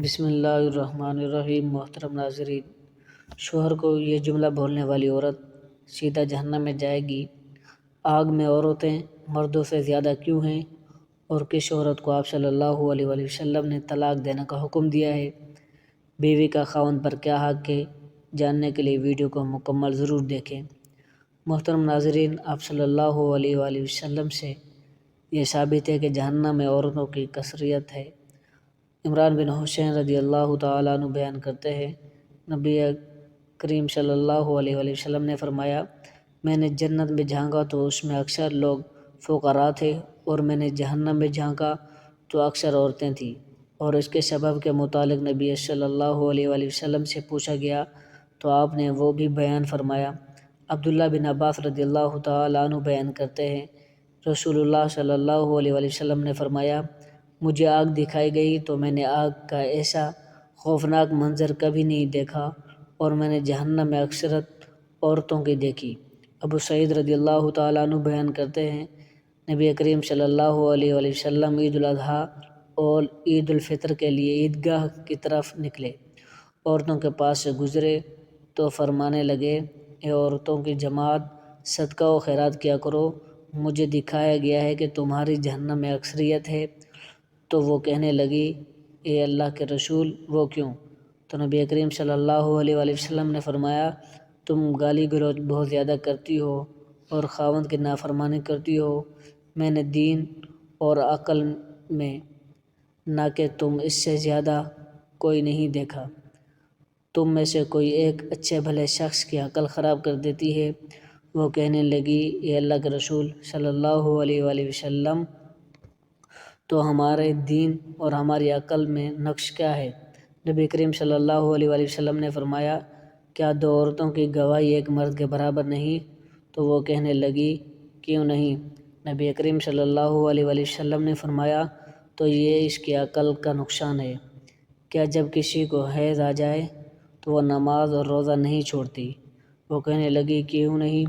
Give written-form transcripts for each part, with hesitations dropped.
بسم اللہ الرحمن الرحیم۔ محترم ناظرین، شوہر کو یہ جملہ بولنے والی عورت سیدھا جہنم میں جائے گی۔ آگ میں عورتیں مردوں سے زیادہ کیوں ہیں اور کس عورت کو آپ صلی اللہ علیہ وآلہ وسلم نے طلاق دینے کا حکم دیا ہے، بیوی کا خاوند پر کیا حق ہے، جاننے کے لیے ویڈیو کو مکمل ضرور دیکھیں۔ محترم ناظرین، آپ صلی اللہ علیہ وآلہ وسلم سے یہ ثابت ہے کہ جہنم میں عورتوں کی کثرت ہے۔ عمران بن حسین رضی اللہ تعالیٰ عنہ بیان کرتے ہیں، نبی کریم صلی اللہ علیہ وآلہ وسلم نے فرمایا، میں نے جنت میں جھانکا تو اس میں اکثر لوگ فقراء تھے، اور میں نے جہنم میں جھانکا تو اکثر عورتیں تھیں۔ اور اس کے سبب کے متعلق نبی صلی اللہ علیہ وآلہ وسلم سے پوچھا گیا تو آپ نے وہ بھی بیان فرمایا۔ عبداللہ بن عباس رضی اللہ تعالیٰ عنہ بیان کرتے ہیں، رسول اللہ صلی اللہ علیہ وآلہ وسلم نے فرمایا، مجھے آگ دکھائی گئی تو میں نے آگ کا ایسا خوفناک منظر کبھی نہیں دیکھا، اور میں نے جہنم میں اکثرت عورتوں کی دیکھی۔ ابو سعید رضی اللہ تعالیٰ عنہ بیان کرتے ہیں، نبی کریم صلی اللہ علیہ وآلہ وسلم عید الاضحیٰ اور عید الفطر کے لیے عیدگاہ کی طرف نکلے، عورتوں کے پاس سے گزرے تو فرمانے لگے، اے عورتوں کی جماعت، صدقہ و خیرات کیا کرو، مجھے دکھایا گیا ہے کہ تمہاری جہنم میں اکثریت ہے۔ تو وہ کہنے لگی، اے اللہ کے رسول، وہ کیوں؟ تو نبی کریم صلی اللہ علیہ وآلہ وسلم نے فرمایا، تم گالی گلوچ بہت زیادہ کرتی ہو اور خاوند کی نافرمانی کرتی ہو، میں نے دین اور عقل میں نہ کہ تم اس سے زیادہ کوئی نہیں دیکھا۔ تم میں سے کوئی ایک اچھے بھلے شخص کی عقل خراب کر دیتی ہے۔ وہ کہنے لگی، اے اللہ کے رسول صلی اللہ علیہ وآلہ وسلم، تو ہمارے دین اور ہماری عقل میں نقص کیا ہے؟ نبی کریم صلی اللہ علیہ وآلہ وسلم نے فرمایا، کیا دو عورتوں کی گواہی ایک مرد کے برابر نہیں؟ تو وہ کہنے لگی، کیوں نہیں؟ نبی کریم صلی اللہ علیہ وآلہ وسلم نے فرمایا، تو یہ اس کی عقل کا نقصان ہے۔ کیا جب کسی کو حیض آ جائے تو وہ نماز اور روزہ نہیں چھوڑتی؟ وہ کہنے لگی، کیوں نہیں؟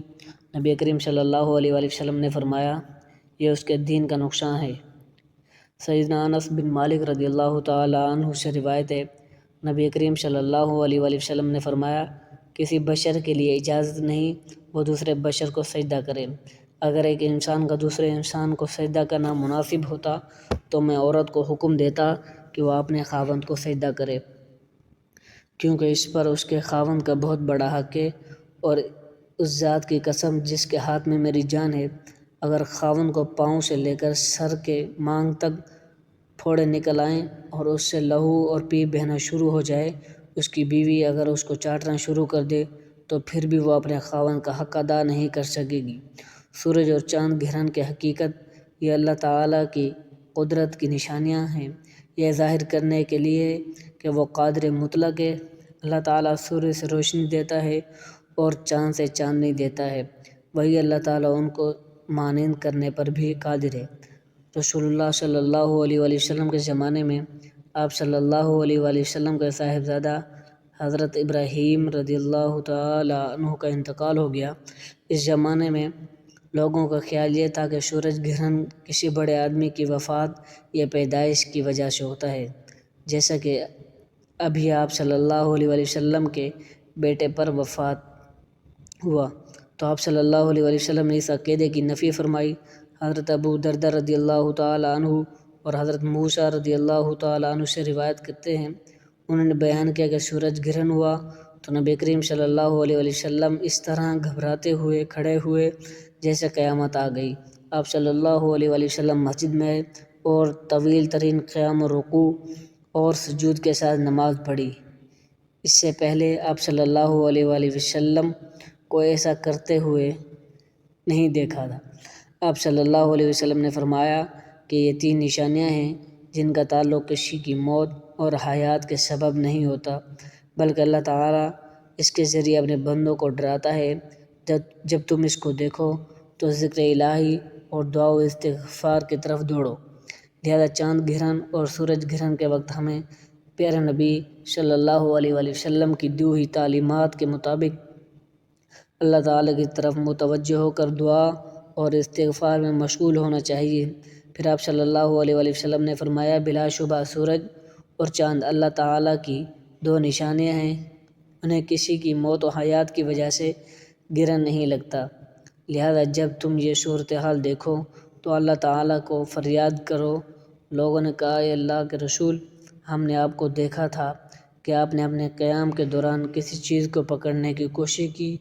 نبی کریم صلی اللہ علیہ وآلہ وسلم نے فرمایا، یہ اس کے دین کا نقصان ہے۔ سیدنا انس بن مالک رضی اللہ تعالیٰ عنہ سے روایت ہے، نبی کریم صلی اللہ علیہ وآلہ وسلم نے فرمایا، کسی بشر کے لیے اجازت نہیں وہ دوسرے بشر کو سجدہ کرے۔ اگر ایک انسان کا دوسرے انسان کو سجدہ کرنا مناسب ہوتا تو میں عورت کو حکم دیتا کہ وہ اپنے خاوند کو سجدہ کرے، کیونکہ اس پر اس کے خاوند کا بہت بڑا حق ہے، اور اس ذات کی قسم جس کے ہاتھ میں میری جان ہے، اگر خاوند کو پاؤں سے لے کر سر کے مانگ تک پھوڑے نکل آئیں اور اس سے لہو اور پیپ بہنا شروع ہو جائے، اس کی بیوی اگر اس کو چاٹنا شروع کر دے تو پھر بھی وہ اپنے خاوند کا حق ادا نہیں کر سکے گی۔ سورج اور چاند گرہن کی حقیقت یہ اللہ تعالیٰ کی قدرت کی نشانیاں ہیں، یہ ظاہر کرنے کے لیے کہ وہ قادر مطلق ہے۔ اللہ تعالیٰ سورج سے روشنی دیتا ہے اور چاند سے چاندنی دیتا ہے، وہی اللہ تعالیٰ ان کو مانند کرنے پر بھی قادر ہے۔ رسول اللہ صلی اللہ علیہ وآلہ وسلم کے زمانے میں آپ صلی اللہ علیہ وآلہ وسلم کے صاحبزادہ حضرت ابراہیم رضی اللہ تعالیٰ عنہ کا انتقال ہو گیا۔ اس زمانے میں لوگوں کا خیال یہ تھا کہ سورج گرہن کسی بڑے آدمی کی وفات یا پیدائش کی وجہ سے ہوتا ہے، جیسا کہ ابھی آپ صلی اللہ علیہ وآلہ وسلم کے بیٹے پر وفات ہوا، تو آپ صلی اللہ علیہ وآلہ وسلم نے اس عقیدے کی نفی فرمائی۔ حضرت ابو دردہ رضی اللہ تعالیٰ عنہ اور حضرت موسیٰ رضی اللہ تعالیٰ عنہ سے روایت کرتے ہیں، انہوں نے بیان کیا کہ سورج گرہن ہوا تو نبی کریم صلی اللہ علیہ وآلہ وسلم اس طرح گھبراتے ہوئے کھڑے ہوئے جیسے قیامت آ گئی۔ آپ صلی اللہ علیہ وآلہ وسلم مسجد میں آئے اور طویل ترین قیام و رکوع اور سجود کے ساتھ نماز پڑھی۔ اس سے پہلے آپ صلی اللہ علیہ وآلہ وسلم کو ایسا کرتے ہوئے نہیں دیکھا تھا۔ آپ صلی اللہ علیہ وسلم نے فرمایا کہ یہ تین نشانیاں ہیں جن کا تعلق کسی کی موت اور حیات کے سبب نہیں ہوتا، بلکہ اللہ تعالیٰ اس کے ذریعے اپنے بندوں کو ڈراتا ہے۔ جب تم اس کو دیکھو تو ذکر الہی اور دعا و استغفار کی طرف دوڑو۔ لہذا چاند گرہن اور سورج گرہن کے وقت ہمیں پیارے نبی صلی اللہ علیہ وآلہ وسلم کی دی ہوئی تعلیمات کے مطابق اللہ تعالیٰ کی طرف متوجہ ہو کر دعا اور استغفار میں مشغول ہونا چاہیے۔ پھر آپ صلی اللہ علیہ وآلہ وسلم نے فرمایا، بلا شبہ سورج اور چاند اللہ تعالیٰ کی دو نشانیاں ہیں، انہیں کسی کی موت و حیات کی وجہ سے گرا نہیں لگتا، لہذا جب تم یہ صورتحال دیکھو تو اللہ تعالیٰ کو فریاد کرو۔ لوگوں نے کہا، اے اللہ کے رسول، ہم نے آپ کو دیکھا تھا کہ آپ نے اپنے قیام کے دوران کسی چیز کو پکڑنے کی کوشش کی،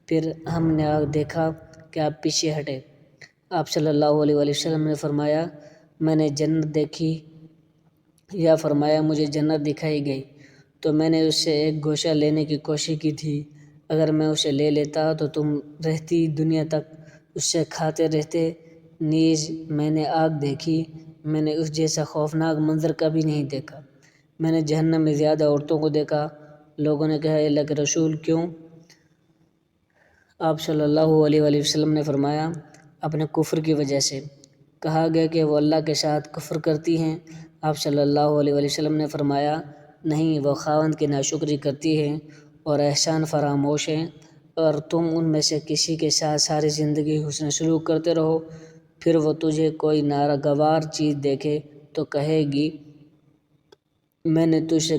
پھر ہم نے دیکھا کہ آپ پیچھے ہٹے۔ آپ صلی اللہ علیہ وآلہ وسلم نے فرمایا، میں نے جنت دیکھی، یا فرمایا مجھے جنت دکھائی گئی تو میں نے اس سے ایک گوشہ لینے کی کوشش کی تھی، اگر میں اسے لے لیتا تو تم رہتی دنیا تک اس سے کھاتے رہتے۔ نیز میں نے آگ دیکھی، میں نے اس جیسا خوفناک منظر کبھی نہیں دیکھا۔ میں نے جہنم میں زیادہ عورتوں کو دیکھا۔ لوگوں نے کہا، اے اللہ کے رسول، کیوں؟ آپ صلی اللہ علیہ وآلہ وسلم نے فرمایا، اپنے کفر کی وجہ سے۔ کہا گیا کہ وہ اللہ کے ساتھ کفر کرتی ہیں۔ آپ صلی اللہ علیہ وآلہ وسلم نے فرمایا، نہیں، وہ خاوند کی ناشکری کرتی ہیں اور احسان فراموش ہیں، اور تم ان میں سے کسی کے ساتھ ساری زندگی حسن سلوک کرتے رہو، پھر وہ تجھے کوئی ناگوار چیز دیکھے تو کہے گی، میں نے تجھ سے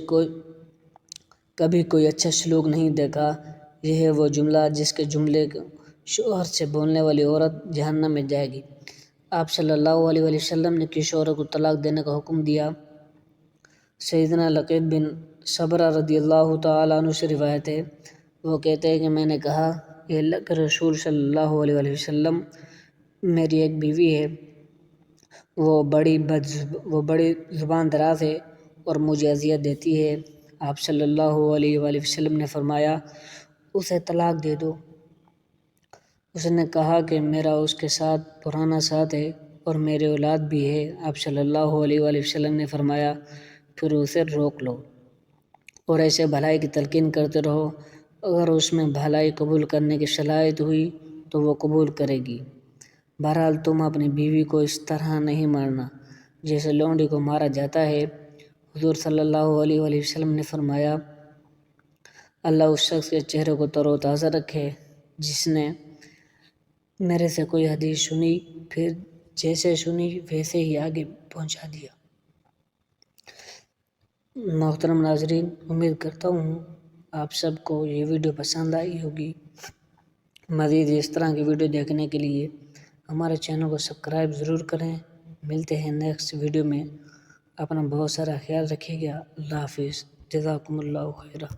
کبھی کوئی اچھا سلوک نہیں دیکھا۔ یہ ہے وہ جملہ جس کے جملے شوہر سے بولنے والی عورت جہنم میں جائے گی۔ آپ صلی اللہ علیہ وآلہ وسلم نے کسی عورت کو طلاق دینے کا حکم دیا۔ سیدنا لقیط بن صبرہ رضی اللہ تعالیٰ عنہ سے روایت ہے، وہ کہتے ہیں کہ میں نے کہا، اے اللہ کے رسول صلی اللہ علیہ وآلہ وسلم، میری ایک بیوی ہے، وہ بڑی زبان دراز ہے اور مجھے اذیت دیتی ہے۔ آپ صلی اللہ علیہ وآلہ وسلم نے فرمایا، اسے طلاق دے دو۔ اس نے کہا کہ میرا اس کے ساتھ پرانا ساتھ ہے اور میرے اولاد بھی ہے۔ آپ صلی اللہ علیہ وآلہ وسلم نے فرمایا، پھر اسے روک لو اور ایسے بھلائی کی تلقین کرتے رہو، اگر اس میں بھلائی قبول کرنے کی صلاحیت ہوئی تو وہ قبول کرے گی۔ بہرحال تم اپنی بیوی کو اس طرح نہیں مارنا جیسے لونڈی کو مارا جاتا ہے۔ حضور صلی اللہ علیہ وآلہ وسلم نے فرمایا، اللہ اس شخص کے چہرے کو تر و تازہ رکھے جس نے میرے سے کوئی حدیث سنی، پھر جیسے سنی ویسے ہی آگے پہنچا دیا۔ محترم ناظرین، امید کرتا ہوں آپ سب کو یہ ویڈیو پسند آئی ہوگی۔ مزید اس طرح کی ویڈیو دیکھنے کے لیے ہمارے چینل کو سبسکرائب ضرور کریں۔ ملتے ہیں نیکسٹ ویڈیو میں۔ اپنا بہت سارا خیال رکھیے گا۔ اللہ حافظ۔ جزاکم اللہ خیرہ۔